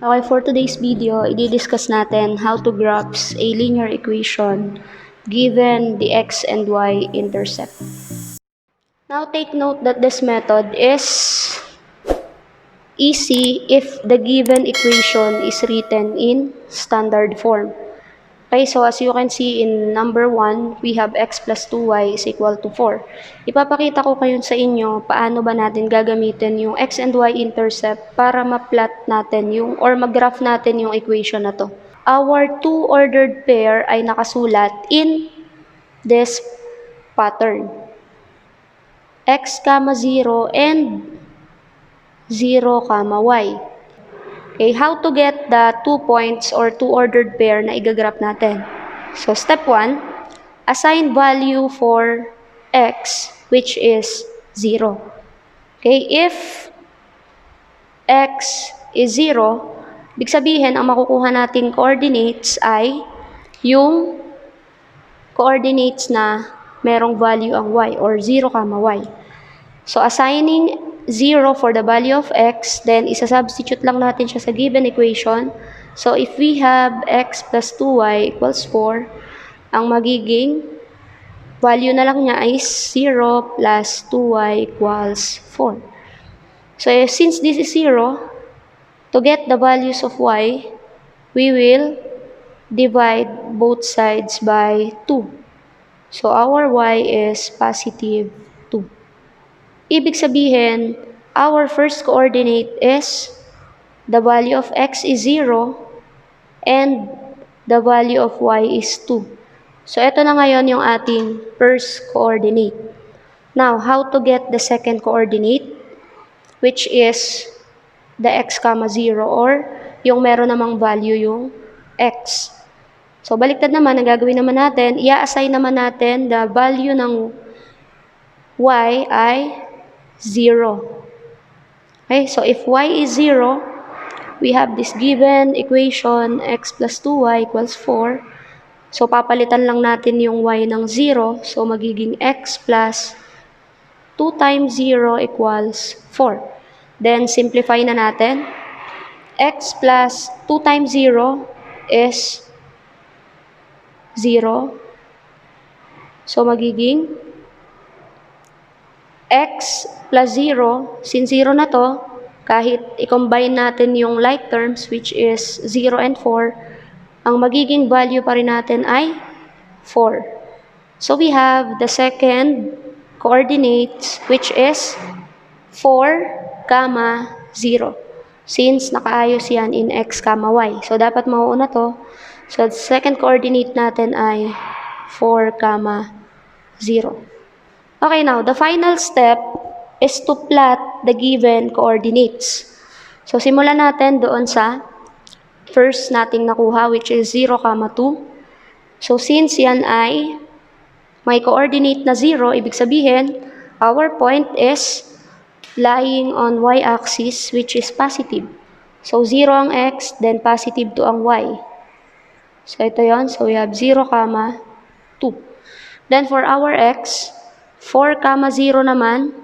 Okay, for today's video, i-discuss natin how to graph a linear equation given the x and y intercept. Now take note that this method is easy if the given equation is written in standard form. Okay, so as you can see in number 1, we have x plus 2y is equal to 4. Ipapakita ko kayo sa inyo paano ba natin gagamitin yung x and y intercept para ma-plot natin yung or mag-graph natin yung equation na to. Our two-ordered pair ay nakasulat in this pattern. X, 0 and 0, y. Okay, how to get the 2 points or two-ordered pair na igagraph natin? So, step 1, assign value for x, which is 0. Okay, if x is 0, ibig sabihin, ang makukuha nating coordinates ay yung coordinates na merong value ang y or 0, y. So, assigning 0 for the value of x, then isa-substitute lang natin siya sa given equation. So, if we have x plus 2y equals 4, ang magiging value na lang niya is 0 plus 2y equals 4. So, since this is 0, to get the values of y, we will divide both sides by 2. So, our y is positive 2. Ibig sabihin, our first coordinate is the value of x is 0 and the value of y is 2. So, ito na ngayon yung ating first coordinate. Now, how to get the second coordinate, which is the x, 0 or yung meron namang value yung x. So, baliktad naman, ang gagawin naman natin, i-assign naman natin the value ng y ay 0. Okay, so if y is 0, we have this given equation, x plus 2y equals 4. So, papalitan lang natin yung y ng 0. So, magiging x plus 2 times 0 equals 4. Then, simplify na natin. X plus 2 times 0 is 0. So, magiging x plus 0, since 0 na to, kahit i-combine natin yung like terms, which is 0 and 4, ang magiging value pa rin natin ay 4. So, we have the second coordinates, which is 4, 0. Since nakaayos yan in x, y. So, dapat mauuna to. So, the second coordinate natin ay 4, 0. Okay, now, the final step is to plot the given coordinates. So, simulan natin doon sa first nating nakuha, which is 0, 2. So, since yan ay may coordinate na 0, ibig sabihin, our point is lying on y-axis, which is positive. So, 0 ang x, then positive 2 ang y. So, ito yon. So, we have 0, 2. Then, for our x, 4, 0 naman.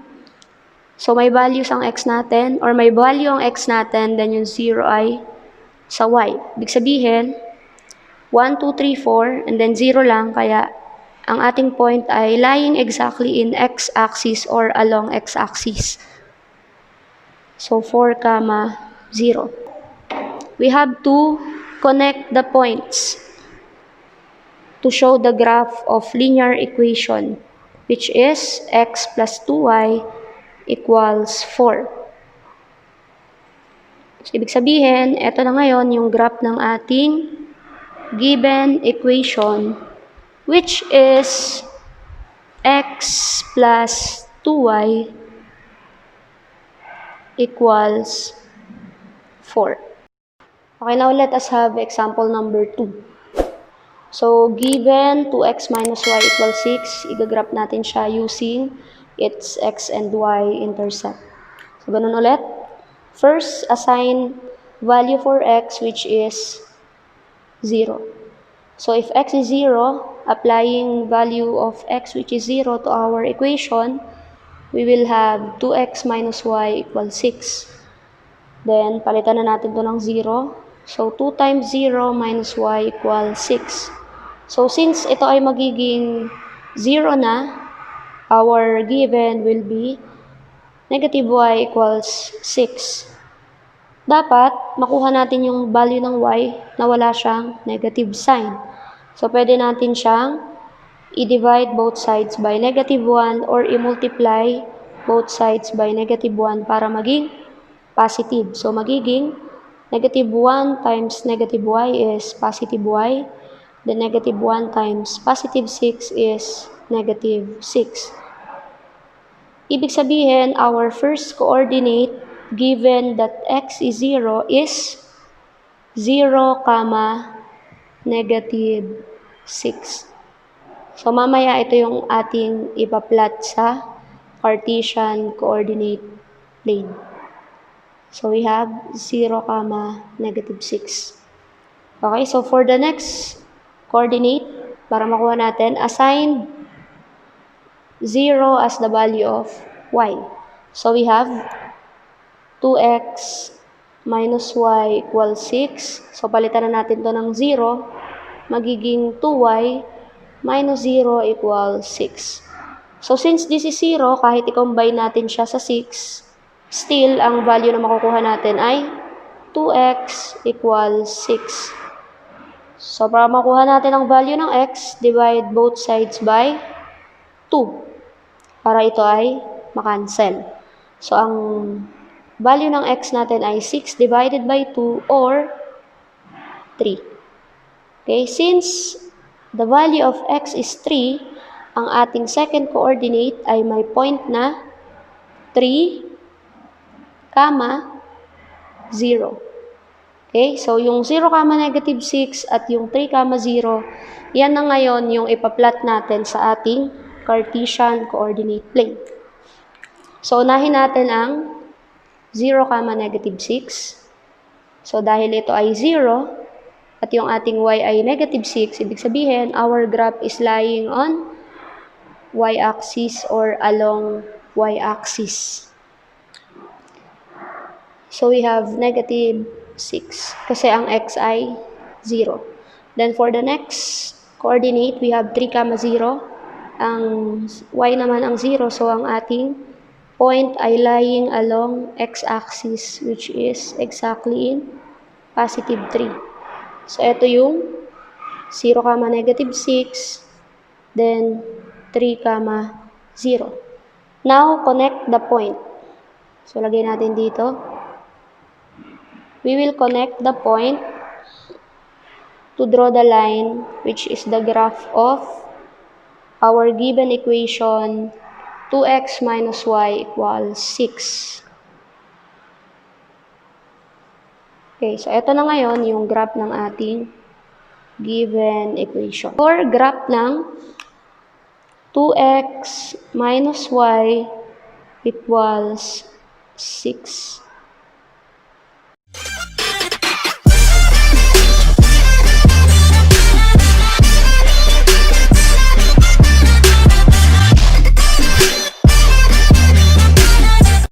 So, may values ang x natin, or may value ang x natin, then yung 0 ay sa y. Ibig sabihin, 1, 2, 3, 4, and then 0 lang, kaya ang ating point ay lying exactly in x-axis or along x-axis. So, 4, 0. We have to connect the points to show the graph of linear equation, which is x plus 2y equals 4. So, ibig sabihin, ito na ngayon yung graph ng ating given equation, which is x plus 2y equals 4. Okay, now let us have example number 2. So, given 2x minus y equals 6, igagraph natin siya using its x and y intercept. So, ganun ulit. First, assign value for x, which is 0. So, if x is 0, applying value of x, which is 0, to our equation, we will have 2x minus y equals 6. Then, palitan na natin to ng 0. So, 2 times 0 minus y equals 6. So, since ito ay magiging 0 na, our given will be negative y equals 6. Dapat, makuha natin yung value ng y na wala siyang negative sign. So, pwede natin siyang i-divide both sides by negative 1 or i-multiply both sides by negative 1 para maging positive. So, magiging negative 1 times negative y is positive y. Then, negative 1 times positive 6 is negative 6. Ibig sabihin, our first coordinate given that x is 0 is 0, negative 6. So, mamaya ito yung ating ipa-plot sa Cartesian coordinate plane. So, we have 0, negative 6. Okay, so for the next coordinate, para makuha natin, assign 0 as the value of y. So, we have 2x minus y equals 6. So, palitan na natin to ng 0. Magiging 2y minus 0 equals 6. So, since this is 0, kahit i-combine natin siya sa 6, still, ang value na makukuha natin ay 2x equals 6. So, para makuha natin ang value ng x, divide both sides by 2. Para ito ay makancel. So, ang value ng x natin ay 6 divided by 2 or 3. Okay, since the value of x is 3, ang ating second coordinate ay may point na 3, 0. Okay, so yung 0, negative 6 at yung 3, 0, yan na ngayon yung ipa-plot natin sa ating Cartesian coordinate plane. So, unahin natin ang 0, negative 6. So, dahil ito ay 0, at yung ating y ay negative 6, ibig sabihin, our graph is lying on y-axis or along y-axis. So, we have negative 6 kasi ang x ay 0. Then, for the next coordinate, we have 3, 0. Ang y naman ang 0, so ang ating point ay lying along x-axis, which is exactly in positive 3. So, ito yung 0, negative 6, then 3, 0. Now, connect the point. So, lagay natin dito. We will connect the point to draw the line, which is the graph of our given equation 2x minus y equals 6. Okay, so ito na ngayon yung graph ng ating given equation. For graph ng 2x minus y equals 6.